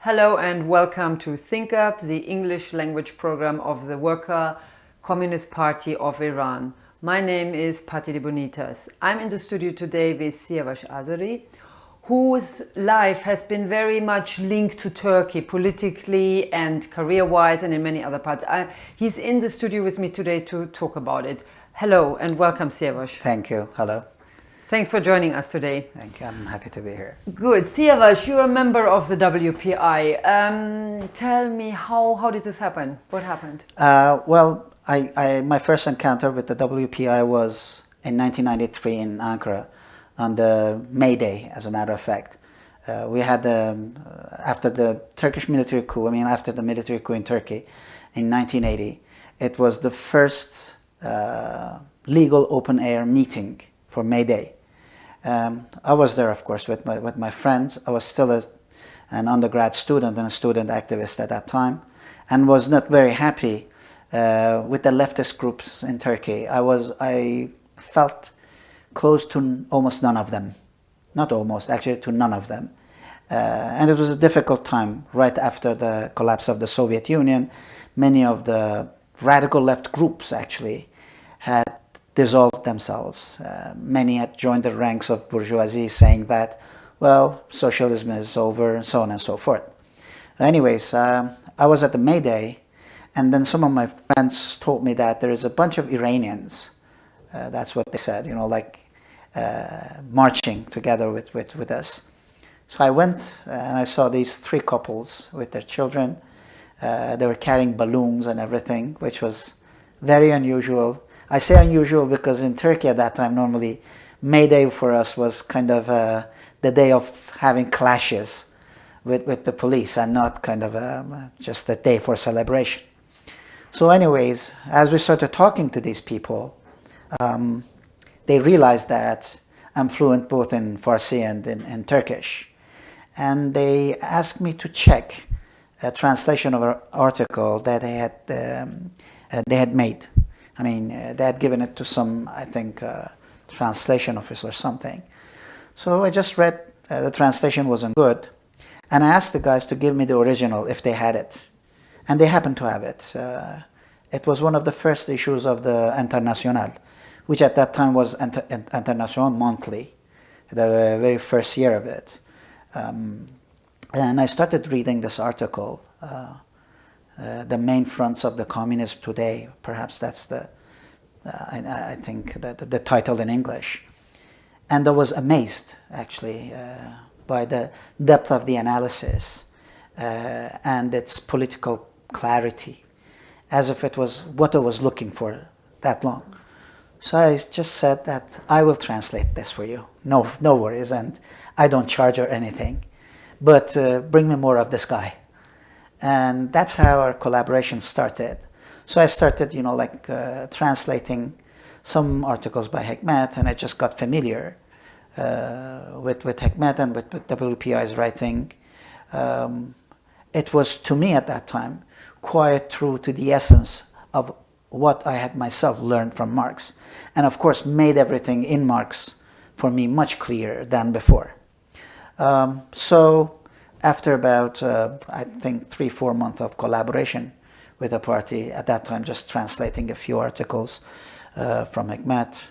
Hello and welcome to Think Up, the English language program of the Worker Communist Party of Iran. My name is Debonitas. I'm in the studio today with Siyaves Azari, whose life has been very much linked to Turkey politically and career-wise and in many other parts. He's in the studio with me today to talk about it. Hello and welcome, Siyaves. Thank you. Hello. Thanks for joining us today. Thank you. I'm happy to be here. Good. Siyaves, you're a member of the WPI. Tell me, how did this happen? What happened? My first encounter with the WPI was in 1993 in Ankara on the May Day, as a matter of fact. We had, after the Turkish military coup, after the military coup in Turkey in 1980, it was the first legal open-air meeting for May Day. I was there, of course, with my friends. I was still an undergrad student and a student activist at that time, and was not very happy with the leftist groups in Turkey. I felt close to almost none of them. Not almost, actually to none of them. And it was a difficult time right after the collapse of the Soviet Union. Many of the radical left groups actually had dissolved themselves. Many had joined the ranks of bourgeoisie, saying that, well, socialism is over, and so on and so forth. Anyways, I was at the May Day, and then some of my friends told me that there is a bunch of Iranians, that's what they said, marching together with us. So I went and I saw these three couples with their children. They were carrying balloons and everything, which was very unusual. I say unusual because in Turkey at that time, normally May Day for us was kind of the day of having clashes with the police and not kind of just a day for celebration. So anyways, as we started talking to these people, they realized that I'm fluent both in Farsi and in Turkish. And they asked me to check a translation of an article that they had made. They had given it to some, I think, translation office or something. So I just read, the translation wasn't good. And I asked the guys to give me the original if they had it. And they happened to have it. It was one of the first issues of the International, which at that time was International Monthly, the very first year of it. And I started reading this article. The main fronts of the communism today, perhaps that's I think the title in English. And I was amazed, actually, by the depth of the analysis and its political clarity, as if it was what I was looking for that long. So I just said that I will translate this for you. No worries, and I don't charge or anything, but bring me more of this guy. And that's how our collaboration started. So I started, translating some articles by Hekmat, and I just got familiar with Hekmat and with WPI's writing. It was, to me at that time, quite true to the essence of what I had myself learned from Marx, and of course made everything in Marx for me much clearer than before. So after about, I think, 3-4 months of collaboration with the party, at that time just translating a few articles from Hekmat.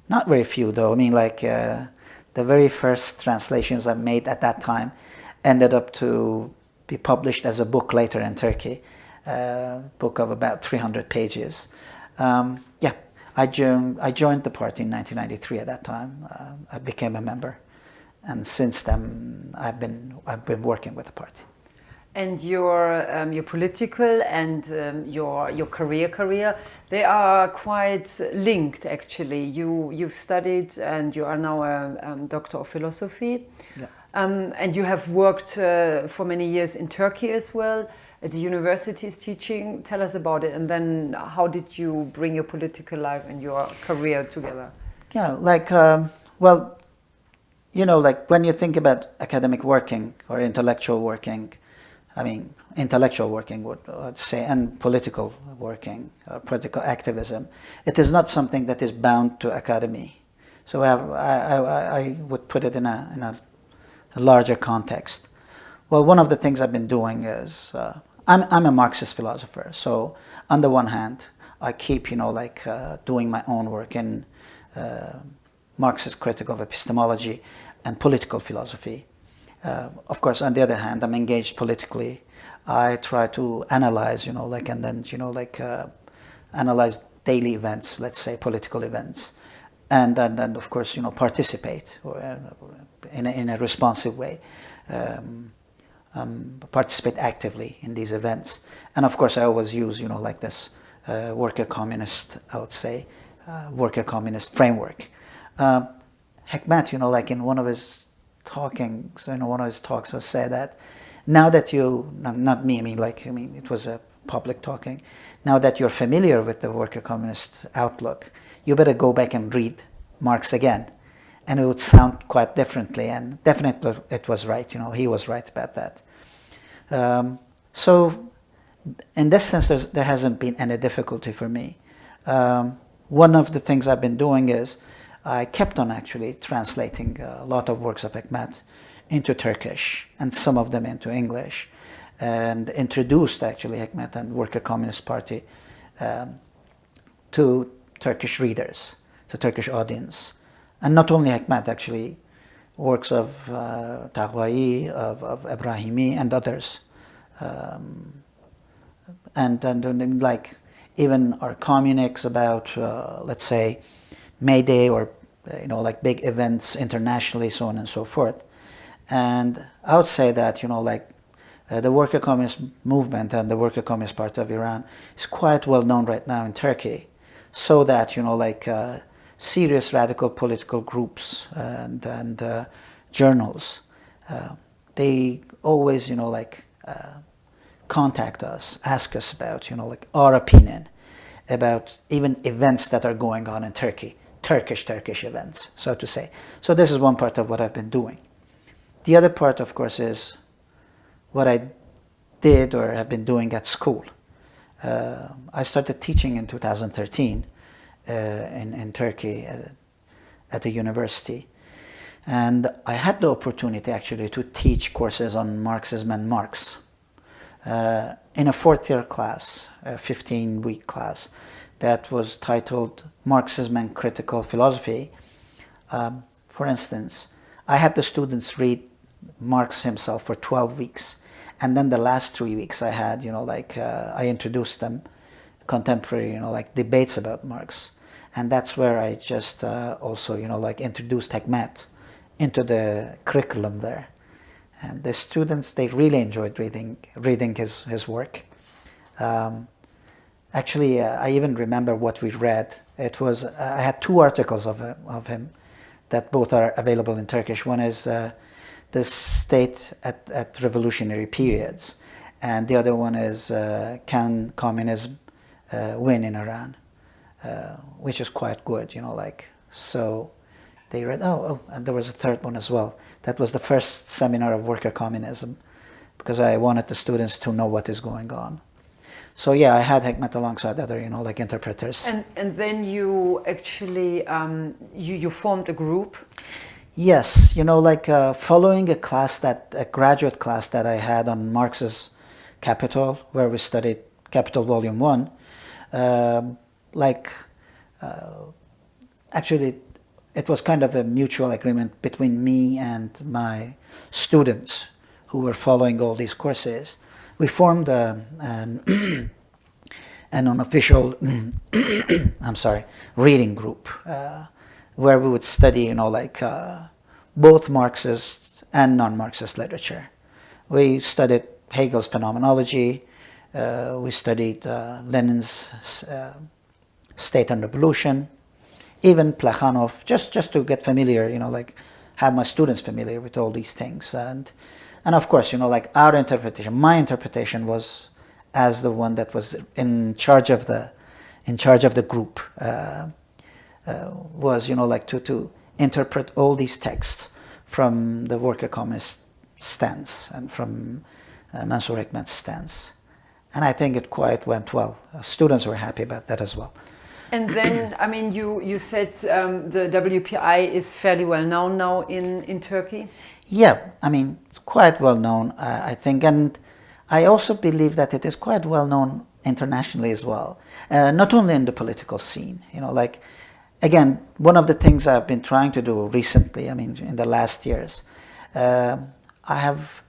Not very few though, the very first translations I made at that time ended up to be published as a book later in Turkey, a book of about 300 pages. I joined the party in 1993 at that time. I became a member. And since then, I've been working with the party. And your political and your career, they are quite linked actually. You've studied and you are now a doctor of philosophy. Yeah. And you have worked for many years in Turkey as well, at the universities teaching. Tell us about it, and then how did you bring your political life and your career together? Yeah, when you think about academic working or intellectual working, intellectual working, would say, and political working, or political activism, it is not something that is bound to academy. So I would put it in a larger context. Well, one of the things I've been doing is, I'm a Marxist philosopher. So on the one hand, I keep, doing my own work in Marxist critique of epistemology and political philosophy. Of course, on the other hand, I'm engaged politically. I try to analyze, analyze daily events, let's say political events, and then of course, participate in a responsive way, participate actively in these events. And of course, I always use, this worker communist, I would say, worker communist framework. Hekmat, in one of his talkings, one of his talks, I said that now that not me, it was a public talking. Now that you're familiar with the worker communist outlook, you better go back and read Marx again, and it would sound quite differently. And definitely, it was right. He was right about that. So, in this sense, there hasn't been any difficulty for me. One of the things I've been doing is I kept on actually translating a lot of works of Hekmat into Turkish and some of them into English, and introduced actually Hekmat and Worker Communist Party to Turkish readers, to Turkish audience. And not only Hekmat, actually, works of Taqwai, of Ibrahimi and others. And like even our communiques about, let's say, May Day or, big events internationally, so on and so forth. And I would say that, the worker communist movement and the Worker Communist Party of Iran is quite well known right now in Turkey, so that, serious radical political groups and journals, they always, contact us, ask us about, our opinion about even events that are going on in Turkey, Turkish events, so to say. So this is one part of what I've been doing. The other part, of course, is what I did or have been doing at school. I started teaching in 2013 in Turkey at a university. And I had the opportunity actually to teach courses on Marxism and Marx. In a fourth-year class, a 15-week class, that was titled Marxism and Critical Philosophy. For instance, I had the students read Marx himself for 12 weeks. And then the last 3 weeks I had, I introduced them contemporary, debates about Marx. And that's where I just also, introduced Hekmat into the curriculum there. And the students, they really enjoyed reading his work. Actually, I even remember what we read. It was, I had two articles of him that both are available in Turkish. One is the state at revolutionary periods, and the other one is can communism win in Iran, which is quite good, so they read, and there was a third one as well. That was the first seminar of worker communism, because I wanted the students to know what is going on. So yeah, I had Hekmat alongside other, interpreters. And then you actually, you formed a group? Yes, following a graduate class that I had on Marx's Capital, where we studied Capital Volume 1, actually it was kind of a mutual agreement between me and my students who were following all these courses. We formed an unofficial reading group where we would study, both Marxist and non-Marxist literature. We studied Hegel's phenomenology. We studied Lenin's State and Revolution, even Plekhanov, just to get familiar, have my students familiar with all these things. And of course, our interpretation, my interpretation was as the one that was in charge of the group, was, to interpret all these texts from the worker communist stance and from Mansur Hekmat's stance. And I think it quite went well. Students were happy about that as well. And then, I mean, you said the WPI is fairly well known now in Turkey. Yeah, I mean, it's quite well known, I think, and I also believe that it is quite well known internationally as well, not only in the political scene. You know, like, again, one of the things I've been trying to do recently, I mean, in the last years, I have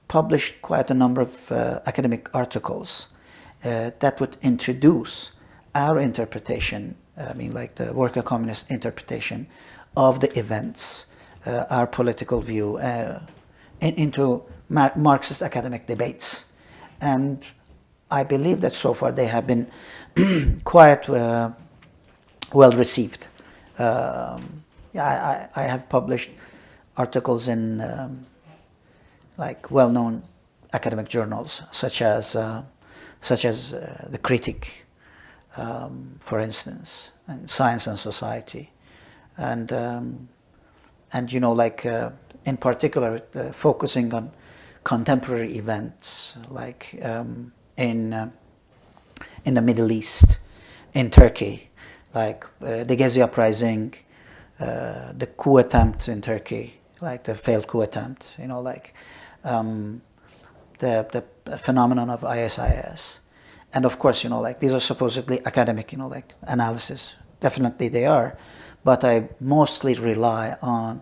published quite a number of academic articles that would introduce our interpretation, I mean, like the worker communist interpretation of the events, our political view, into Marxist academic debates. And I believe that so far they have been quite well received. I have published articles in like well-known academic journals, such as the Critic, for instance, and Science and Society, and you know, like in particular focusing on contemporary events, like in the Middle East, in Turkey, like the Gezi uprising, the coup attempt in Turkey, like the failed coup attempt, you know, like the phenomenon of ISIS. And of course, you know, like these are supposedly academic, you know, like analysis. Definitely they are, but I mostly rely on,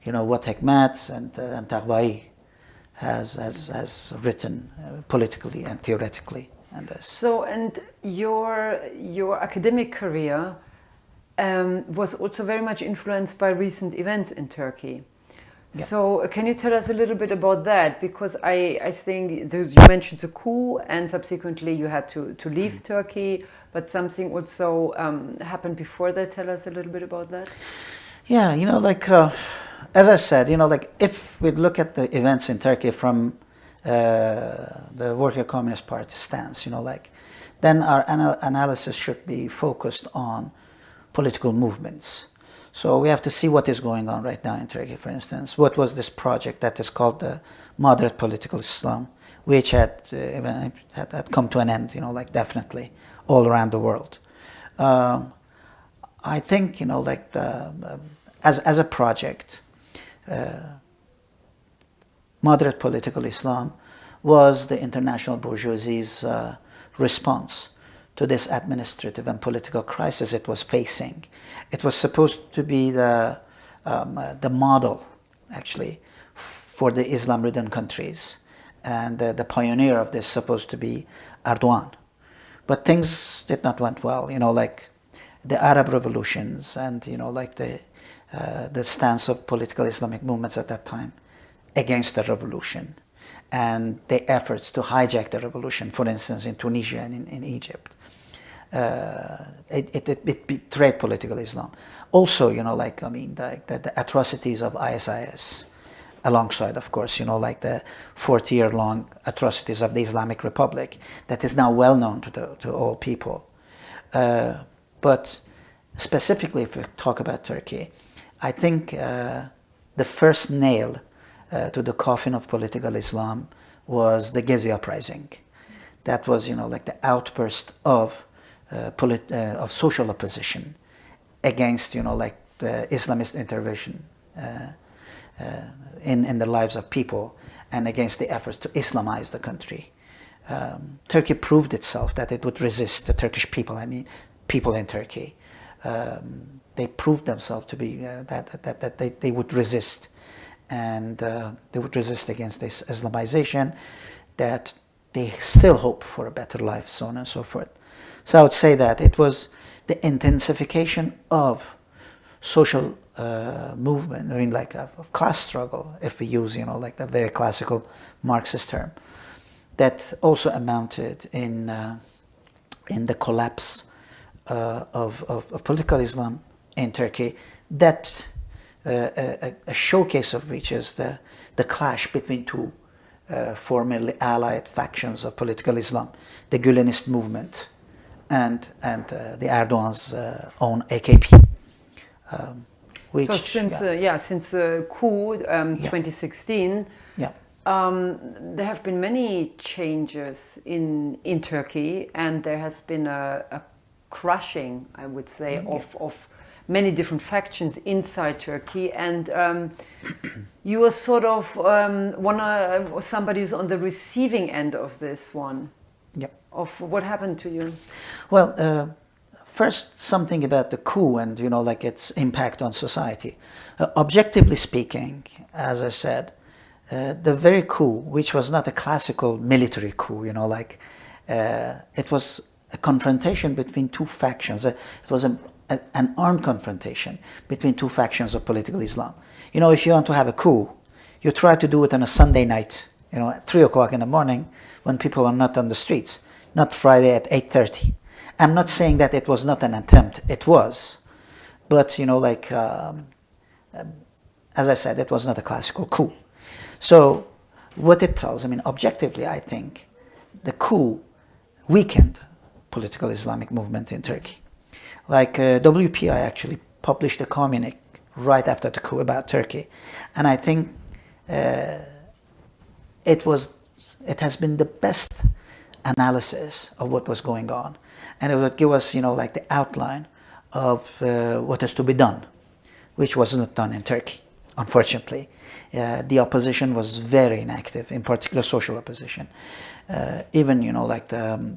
you know, what Hekmat and Tagbai has written politically and theoretically on this. So, and your academic career was also very much influenced by recent events in Turkey. Yeah. So can you tell us a little bit about that? Because I think you mentioned the coup and subsequently you had to leave Turkey, but something also happened before that. Tell us a little bit about that. Yeah, you know, like as I said, you know, like if we look at the events in Turkey from the Worker Communist Party stance, you know, like then our analysis should be focused on political movements. So we have to see what is going on right now in Turkey, for instance. What was this project that is called the Moderate Political Islam, which had come to an end, you know, like definitely all around the world. I think, you know, like as a project, Moderate Political Islam was the international bourgeoisie's response to this administrative and political crisis it was facing. It was supposed to be the model, actually, for the Islam-ridden countries. And the pioneer of this supposed to be Erdogan. But things did not went well, you know, like the Arab revolutions and, you know, like the stance of political Islamic movements at that time against the revolution and the efforts to hijack the revolution, for instance, in Tunisia and in Egypt. It betrayed political Islam. Also, you know, like, I mean, the atrocities of ISIS, alongside, of course, you know, like the 40-year-long atrocities of the Islamic Republic, that is now well known to all people. But specifically, if we talk about Turkey, I think the first nail to the coffin of political Islam was the Gezi uprising. That was, you know, like the outburst of social opposition against, you know, like the Islamist intervention in the lives of people and against the efforts to Islamize the country. Turkey proved itself that it would resist, the Turkish people, I mean, people in Turkey. They proved themselves to be, that they would resist. And they would resist against this Islamization, that they still hope for a better life, so on and so forth. So I would say that it was the intensification of social movement, I mean, like of class struggle, if we use, you know, like the very classical Marxist term, that also amounted in the collapse of political Islam in Turkey. That a showcase of which is the clash between two formerly allied factions of political Islam, the Gülenist movement and the Erdogan's own AKP. Which, so since the coup 2016, there have been many changes in Turkey, and there has been a crushing, I would say, of many different factions inside Turkey, and you are sort of somebody who's on the receiving end of this one. Yep. Of what happened to you? Well, first, something about the coup and, like its impact on society. Objectively speaking, as I said, the very coup, which was not a classical military coup, it was a confrontation between two factions. It was an armed confrontation between two factions of political Islam. If you want to have a coup, you try to do it on a Sunday night, at 3 o'clock in the morning when people are not on the streets, not Friday at 8:30. I'm not saying that it was not an attempt. It was. But, as I said, it was not a classical coup. So what it tells, objectively, I think, the coup weakened political Islamic movement in Turkey. WPI actually published a communique right after the coup about Turkey. And I think it has been the best analysis of what was going on. And it would give us, the outline of what is to be done, which was not done in Turkey, unfortunately. The opposition was very inactive, in particular social opposition. Even, the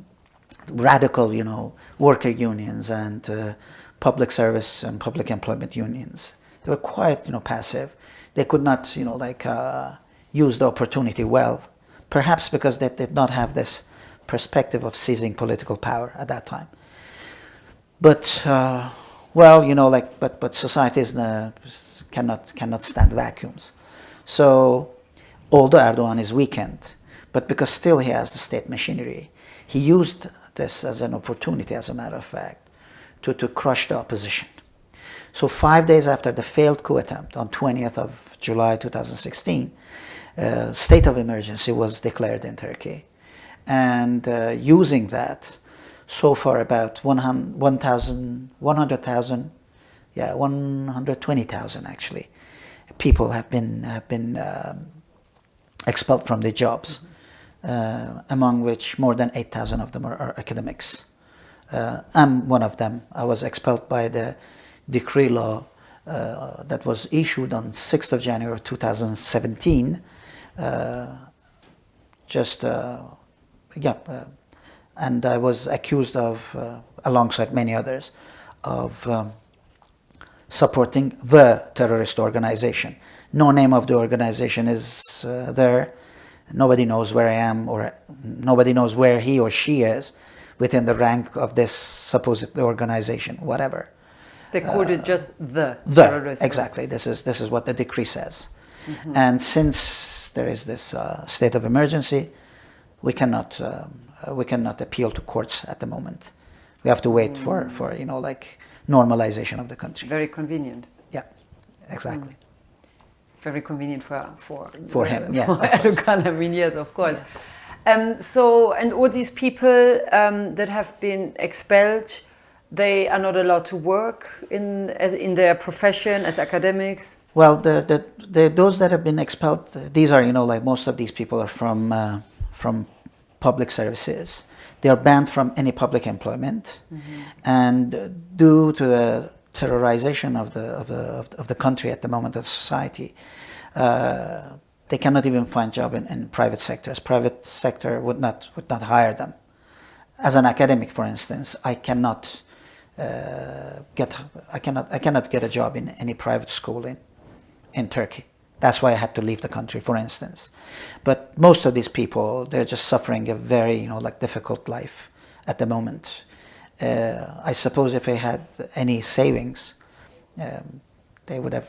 radical, worker unions and public service and public employment unions. They were quite, passive. They could not, use the opportunity well, perhaps because they did not have this perspective of seizing political power at that time. But, but societies cannot stand vacuums. So, although Erdogan is weakened, but because still he has the state machinery, he used this as an opportunity, as a matter of fact, to crush the opposition. So 5 days after the failed coup attempt on 20th of July 2016, state of emergency was declared in Turkey. And using that, so far about 120,000 actually, people have been expelled from their jobs, among which more than 8,000 of them are academics. I'm one of them. I was expelled by the decree law that was issued on 6th of January 2017. And I was accused of, alongside many others, of supporting the terrorist organization. No name of the organization is there. Nobody knows where I am, or nobody knows where he or she is within the rank of this supposed organization, whatever. They called it just the terrorist. Exactly. This is what the decree says. Mm-hmm. And since there is this state of emergency, we cannot appeal to courts at the moment. We have to wait for normalization of the country. Very convenient. Yeah, exactly. Very convenient for him. Yeah, for Erdogan. Yes, of course. Yeah. And all these people that have been expelled, they are not allowed to work in their profession as academics. Well, those that have been expelled, these are most of these people are from public services. They are banned from any public employment, and due to the terrorization of the country at the moment, of society, they cannot even find job in private sectors. Private sector would not hire them. As an academic, for instance, I cannot get a job in any private school in Turkey. That's why I had to leave the country, for instance. But most of these people, they're just suffering a very difficult life at the moment. I suppose if they had any savings, they would have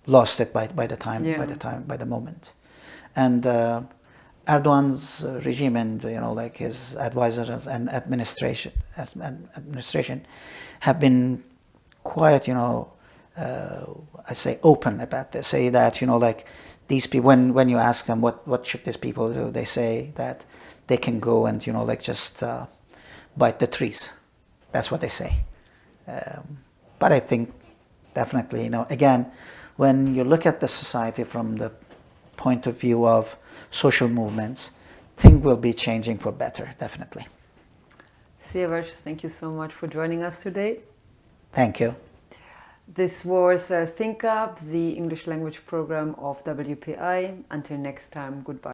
lost it by the moment. And Erdogan's regime and his advisors and administration have been quite I say open about this. Say that these people, when you ask them what should these people do, they say that they can go and just bite the trees. That's what they say. But I think definitely again, when you look at the society from the point of view of social movements, things will be changing for better, definitely. Siyaves, thank you so much for joining us today. Thank you. This was Think Up, the English language program of WPI. Until next time, goodbye.